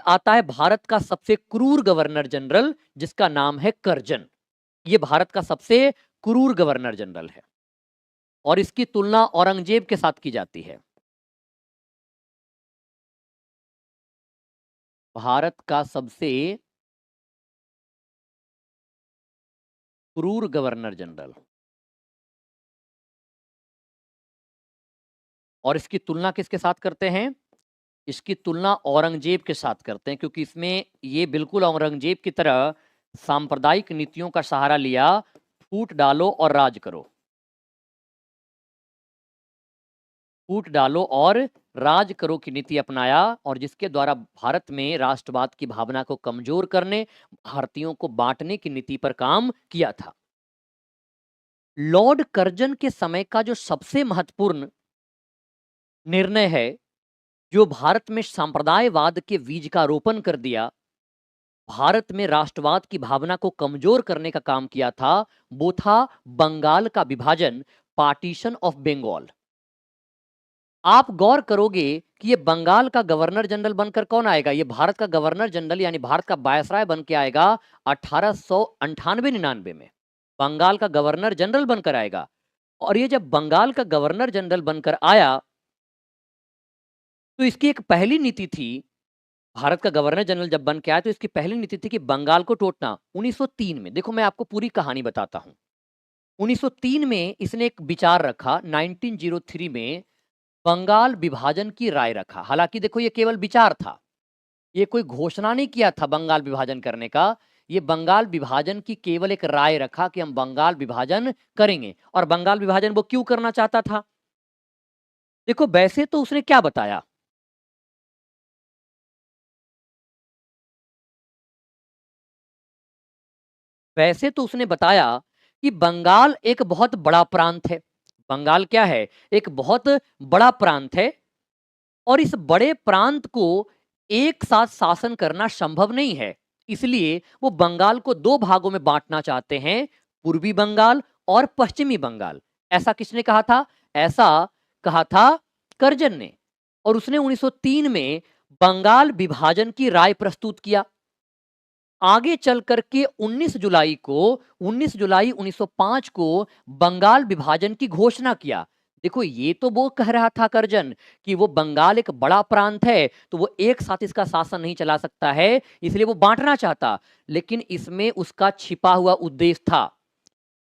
आता है भारत का सबसे क्रूर गवर्नर जनरल, जिसका नाम है कर्जन। ये भारत का सबसे क्रूर गवर्नर जनरल है और इसकी तुलना औरंगजेब के साथ की जाती है। भारत का सबसे क्रूर गवर्नर जनरल, और इसकी तुलना किसके साथ करते हैं? इसकी तुलना औरंगजेब के साथ करते हैं, क्योंकि इसमें ये बिल्कुल औरंगजेब की तरह सांप्रदायिक नीतियों का सहारा लिया, फूट डालो और राज करो, फूट डालो और राज करो की नीति अपनाया, और जिसके द्वारा भारत में राष्ट्रवाद की भावना को कमजोर करने, भारतीयों को बांटने की नीति पर काम किया था। लॉर्ड कर्जन के समय का जो सबसे महत्वपूर्ण निर्णय है, जो भारत में सांप्रदायवाद के बीज का रोपण कर दिया, भारत में राष्ट्रवाद की भावना को कमजोर करने का काम किया था, वो था बंगाल का विभाजन, पार्टीशन ऑफ बंगाल। आप गौर करोगे कि ये बंगाल का गवर्नर जनरल बनकर कौन आएगा? ये भारत का गवर्नर जनरल यानी भारत का वायसराय बन के आएगा 1898-99 में। बंगाल का गवर्नर जनरल बनकर आएगा, और ये जब बंगाल का गवर्नर जनरल बनकर आया, तो इसकी एक पहली नीति थी, भारत का गवर्नर जनरल जब बन के आया तो इसकी पहली नीति थी कि बंगाल को टूटना। 1903 में, देखो मैं आपको पूरी कहानी बताता हूं। 1903 में इसने एक विचार रखा, 1903 में बंगाल विभाजन की राय रखा। हालांकि देखो ये केवल विचार था, ये कोई घोषणा नहीं किया था बंगाल विभाजन करने का। ये बंगाल विभाजन की केवल एक राय रखा कि हम बंगाल विभाजन करेंगे। और बंगाल विभाजन वो क्यों करना चाहता था? देखो वैसे तो उसने क्या बताया, वैसे तो उसने बताया कि बंगाल एक बहुत बड़ा प्रांत है। बंगाल क्या है? एक बहुत बड़ा प्रांत है, और इस बड़े प्रांत को एक साथ शासन करना संभव नहीं है। इसलिए वो बंगाल को दो भागों में बांटना चाहते हैं, पूर्वी बंगाल और पश्चिमी बंगाल। ऐसा किसने कहा था? ऐसा कहा था कर्जन ने। और उसने 1903 में बंगाल विभाजन की राय प्रस्तुत किया। आगे चल करके 19 जुलाई 1905 को बंगाल विभाजन की घोषणा किया। देखो ये तो वो कह रहा था कर्जन कि वो बंगाल एक बड़ा प्रांत है, तो वो एक साथ इसका शासन नहीं चला सकता है, इसलिए वो बांटना चाहता। लेकिन इसमें उसका छिपा हुआ उद्देश्य था,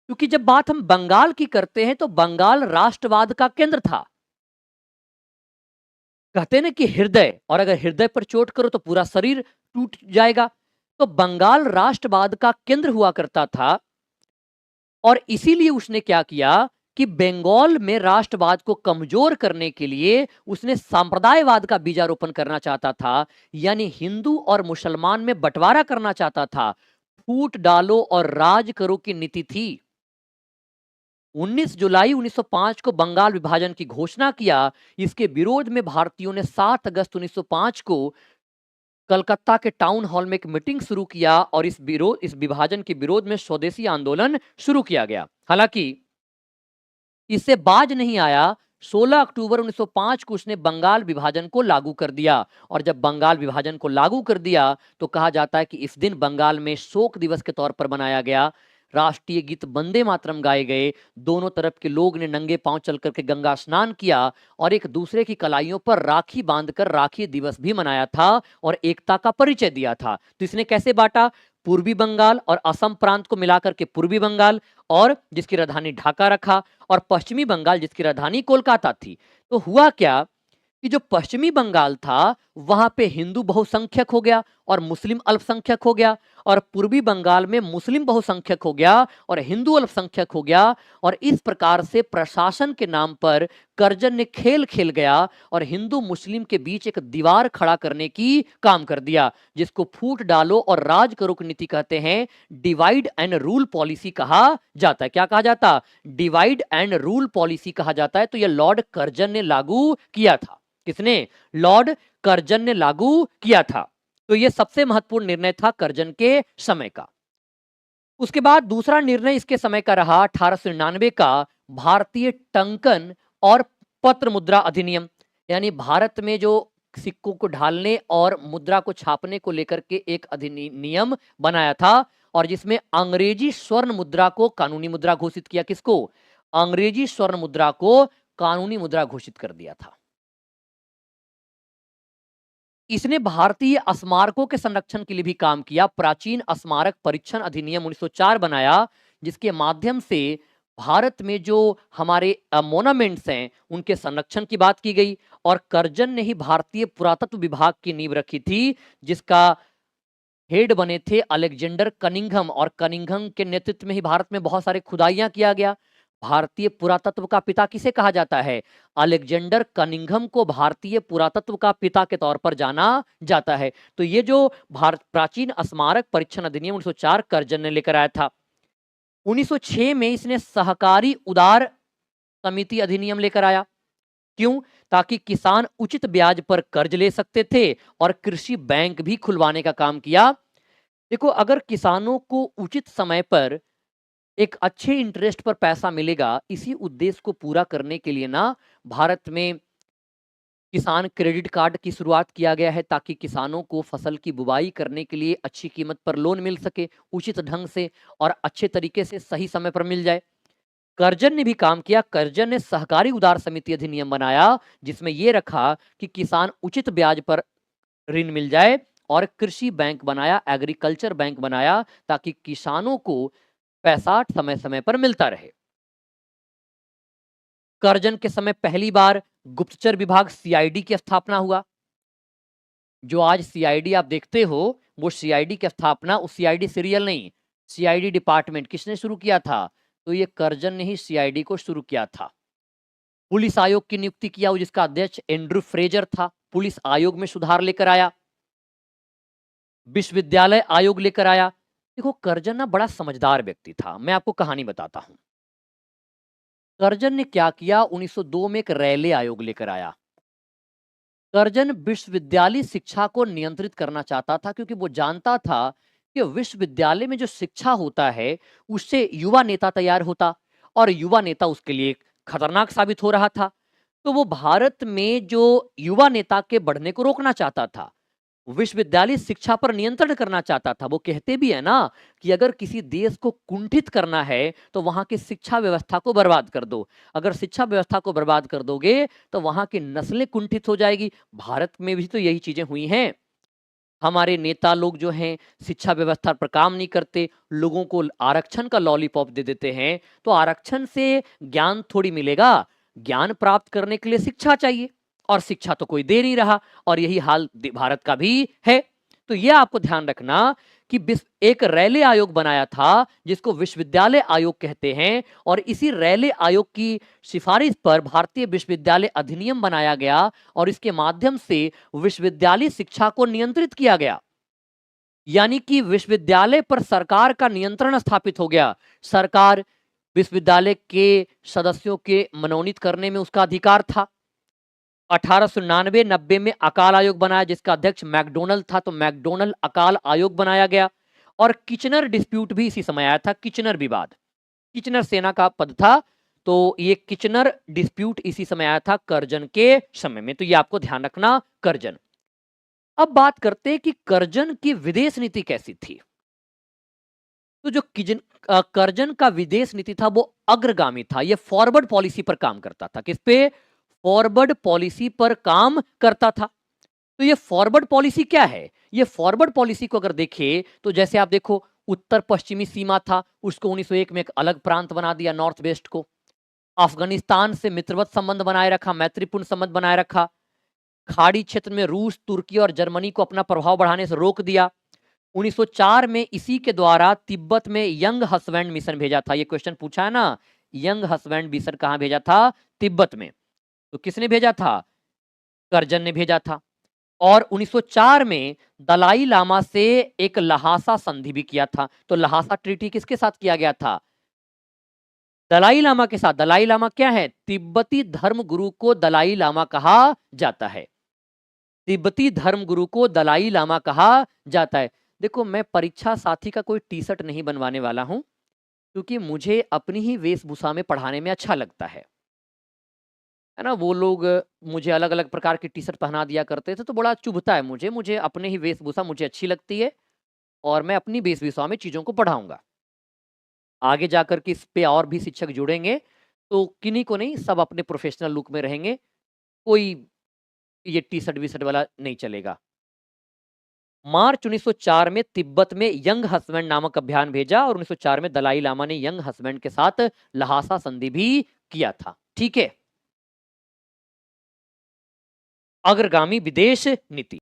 क्योंकि जब बात हम बंगाल की करते हैं तो बंगाल राष्ट्रवाद का केंद्र था। कहते ना कि हृदय, और अगर हृदय पर चोट करो तो पूरा शरीर टूट जाएगा। तो बंगाल राष्ट्रवाद का केंद्र हुआ करता था, और इसीलिए उसने क्या किया कि बंगाल में राष्ट्रवाद को कमजोर करने के लिए उसने सांप्रदायवाद का बीजारोपण करना चाहता था, यानी हिंदू और मुसलमान में बंटवारा करना चाहता था। फूट डालो और राज करो की नीति थी। 19 जुलाई 1905 को बंगाल विभाजन की घोषणा किया। इसके विरोध में भारतीयों ने 7 अगस्त 1905 को कलकत्ता के टाउन हॉल में एक मीटिंग शुरू किया, और इस विभाजन के विरोध में स्वदेशी आंदोलन शुरू किया गया। हालांकि इससे बाज नहीं आया। 16 अक्टूबर 1905 को उसने बंगाल विभाजन को लागू कर दिया, और जब बंगाल विभाजन को लागू कर दिया तो कहा जाता है कि इस दिन बंगाल में शोक दिवस के तौर पर मनाया गया। राष्ट्रीय गीत वंदे मातरम गाए गए, दोनों तरफ के लोग ने नंगे पांव चल करके गंगा स्नान किया, और एक दूसरे की कलाइयों पर राखी बांधकर राखी दिवस भी मनाया था, और एकता का परिचय दिया था। तो इसने कैसे बांटा? पूर्वी बंगाल और असम प्रांत को मिलाकर के पूर्वी बंगाल, और जिसकी राजधानी ढाका रखा, और पश्चिमी बंगाल जिसकी राजधानी कोलकाता थी। तो हुआ क्या कि जो पश्चिमी बंगाल था वहां पे हिंदू बहुसंख्यक हो गया और मुस्लिम अल्पसंख्यक हो गया, और पूर्वी बंगाल में मुस्लिम बहुसंख्यक हो गया और हिंदू अल्पसंख्यक हो गया। और इस प्रकार से प्रशासन के नाम पर कर्जन ने खेल खेल गया, और हिंदू मुस्लिम के बीच एक दीवार खड़ा करने की काम कर दिया, जिसको फूट डालो और राज करो की नीति कहते हैं। डिवाइड एंड रूल पॉलिसी कहा जाता है। क्या कहा जाता? डिवाइड एंड रूल पॉलिसी कहा जाता है। तो यह लॉर्ड कर्जन ने लागू किया था। किसने? लॉर्ड कर्जन ने लागू किया था। तो यह सबसे महत्वपूर्ण निर्णय था कर्जन के समय का। उसके बाद दूसरा निर्णय इसके समय का रहा 1899 का भारतीय टंकन और पत्र मुद्रा अधिनियम। यानी भारत में जो सिक्कों को ढालने और मुद्रा को छापने को लेकर के एक अधिनियम बनाया था और जिसमें अंग्रेजी स्वर्ण मुद्रा को कानूनी मुद्रा घोषित किया। किसको? अंग्रेजी स्वर्ण मुद्रा को कानूनी मुद्रा घोषित कर दिया था। इसने भारतीय स्मारकों के संरक्षण के लिए भी काम किया। प्राचीन स्मारक परीक्षण अधिनियम 1904 बनाया, जिसके माध्यम से भारत में जो हमारे मोनामेंट्स हैं उनके संरक्षण की बात की गई। और कर्जन ने ही भारतीय पुरातत्व विभाग की नींव रखी थी, जिसका हेड बने थे अलेक्जेंडर कनिंघम, और कनिंघम के नेतृत्व में ही भारत में बहुत सारे खुदाइयां किया गया। भारतीय पुरातत्व का पिता किसे कहा जाता है? अलेक्जेंडर कनिंघम को भारतीय पुरातत्व का पिता के तौर पर जाना जाता है। तो ये जो भारत प्राचीन स्मारक परीक्षण अधिनियम 1904 कर्जन ने लेकर आया था। 1906 में इसने सहकारी उदार समिति अधिनियम लेकर आया। क्यों? ताकि किसान उचित ब्याज पर कर्ज ले सकते थे और कृषि बैंक भी खुलवाने का काम किया। देखो, अगर किसानों को उचित समय पर एक अच्छे इंटरेस्ट पर पैसा मिलेगा, इसी उद्देश्य को पूरा करने के लिए ना भारत में किसान क्रेडिट कार्ड की शुरुआत किया गया है, ताकि किसानों को फसल की बुवाई करने के लिए अच्छी कीमत पर लोन मिल सके, उचित ढंग से और अच्छे तरीके से सही समय पर मिल जाए। कर्जन ने भी काम किया। कर्जन ने सहकारी उदार समिति अधिनियम बनाया, जिसमें यह रखा कि किसान उचित ब्याज पर ऋण मिल जाए, और कृषि बैंक बनाया, एग्रीकल्चर बैंक बनाया, ताकि किसानों को पैसा समय समय पर मिलता रहे। कर्जन के समय पहली बार गुप्तचर विभाग सीआईडी की स्थापना हुआ। जो आज सीआईडी आप देखते हो, वो सीआईडी की स्थापना, उस सीआईडी सीरियल नहीं, सीआईडी डिपार्टमेंट किसने शुरू किया था? तो ये कर्जन ने ही सीआईडी को शुरू किया था। पुलिस आयोग की नियुक्ति किया, जिसका अध्यक्ष एंड्रू फ्रेजर था। पुलिस आयोग में सुधार लेकर आया। विश्वविद्यालय आयोग लेकर आया। देखो, कर्जन ना बड़ा समझदार व्यक्ति था। मैं आपको कहानी बताता हूं। कर्जन ने क्या किया? 1902 में एक रैले आयोग लेकर आया। कर्जन विश्वविद्यालय शिक्षा को नियंत्रित करना चाहता था, क्योंकि वो जानता था कि विश्वविद्यालय में जो शिक्षा होता है उससे युवा नेता तैयार होता, और युवा नेता उसके लिए खतरनाक साबित हो रहा था। तो वो भारत में जो युवा नेता के बढ़ने को रोकना चाहता था, विश्वविद्यालय शिक्षा पर नियंत्रण करना चाहता था। वो कहते भी है ना कि अगर किसी देश को कुंठित करना है तो वहां की शिक्षा व्यवस्था को बर्बाद कर दो। अगर शिक्षा व्यवस्था को बर्बाद कर दोगे तो वहां की नस्लें कुंठित हो जाएगी। भारत में भी तो यही चीजें हुई हैं। हमारे नेता लोग जो हैं शिक्षा व्यवस्था पर काम नहीं करते, लोगों को आरक्षण का लॉलीपॉप दे देते हैं। तो आरक्षण से ज्ञान थोड़ी मिलेगा। ज्ञान प्राप्त करने के लिए शिक्षा चाहिए, और शिक्षा तो कोई दे नहीं रहा, और यही हाल भारत का भी है। तो यह आपको ध्यान रखना कि एक रैले आयोग बनाया था, जिसको विश्वविद्यालय आयोग कहते हैं, और इसी रैले आयोग की सिफारिश पर भारतीय विश्वविद्यालय अधिनियम बनाया गया, और इसके माध्यम से विश्वविद्यालय शिक्षा को नियंत्रित किया गया। यानी कि विश्वविद्यालय पर सरकार का नियंत्रण स्थापित हो गया। सरकार विश्वविद्यालय के सदस्यों के मनोनीत करने में उसका अधिकार था। 1899-90 में अकाल आयोग बनाया, जिसका अध्यक्ष मैकडोनल्ड था। तो मैकडोनल्ड अकाल आयोग बनाया गया। और किचनर डिस्प्यूट भी इसी समय आया था। किचनर विवाद, किचनर सेना का पद था। तो ये किचनर डिस्प्यूट इसी समय आया था, कर्जन के समय में। तो ये आपको ध्यान रखना, कर्जन। अब बात करते हैं कि कर्जन की विदेश नीति कैसी थी। तो जो कर्जन का विदेश नीति था वो अग्रगामी था। ये फॉरवर्ड पॉलिसी पर काम करता था। किस पे? फॉरवर्ड पॉलिसी पर काम करता था। तो ये फॉरवर्ड पॉलिसी क्या है? ये फॉरवर्ड पॉलिसी को अगर देखें तो जैसे आप देखो, उत्तर पश्चिमी सीमा था, उसको 1901 में एक अलग प्रांत बना दिया, नॉर्थ वेस्ट को। अफगानिस्तान से मित्रवत संबंध बनाए रखा, मैत्रीपूर्ण संबंध बनाए रखा। खाड़ी क्षेत्र में रूस, तुर्की और जर्मनी को अपना प्रभाव बढ़ाने से रोक दिया। 1904 में इसी के द्वारा तिब्बत में यंग हसबैंड मिशन भेजा था। ये क्वेश्चन पूछा है ना, यंग हसबैंड मिशन कहां भेजा था? तिब्बत में। तो किसने भेजा था? कर्जन ने भेजा था। और 1904 में दलाई लामा से एक लहासा संधि भी किया था। तो लहासा ट्रीटी किसके साथ किया गया था? दलाई लामा के साथ। दलाई लामा क्या है? तिब्बती धर्म गुरु को दलाई लामा कहा जाता है। तिब्बती धर्म गुरु को दलाई लामा कहा जाता है। देखो, मैं परीक्षा साथी का कोई टी शर्ट नहीं बनवाने वाला हूं, क्योंकि मुझे अपनी ही वेशभूषा में पढ़ाने में अच्छा लगता है। है ना? वो लोग मुझे अलग-अलग प्रकार की टी-शर्ट पहना दिया करते थे, तो बड़ा चुभता है मुझे। मुझे अपनी ही वेशभूषा मुझे अच्छी लगती है और मैं अपनी वेशभूषा में चीज़ों को बढ़ाऊँगा। आगे जाकर के इस पे और भी शिक्षक जुड़ेंगे, तो किन्हीं को नहीं, सब अपने प्रोफ़ेशनल लुक में रहेंगे। कोई ये टी-शर्ट वी-शर्ट वाला नहीं चलेगा। मार्च 1904 में तिब्बत में यंग हसबैंड नामक अभियान भेजा और 1904 में दलाई लामा ने यंग हसबैंड के साथ ल्हासा संधि भी किया था। ठीक है? अग्रगामी विदेश नीति।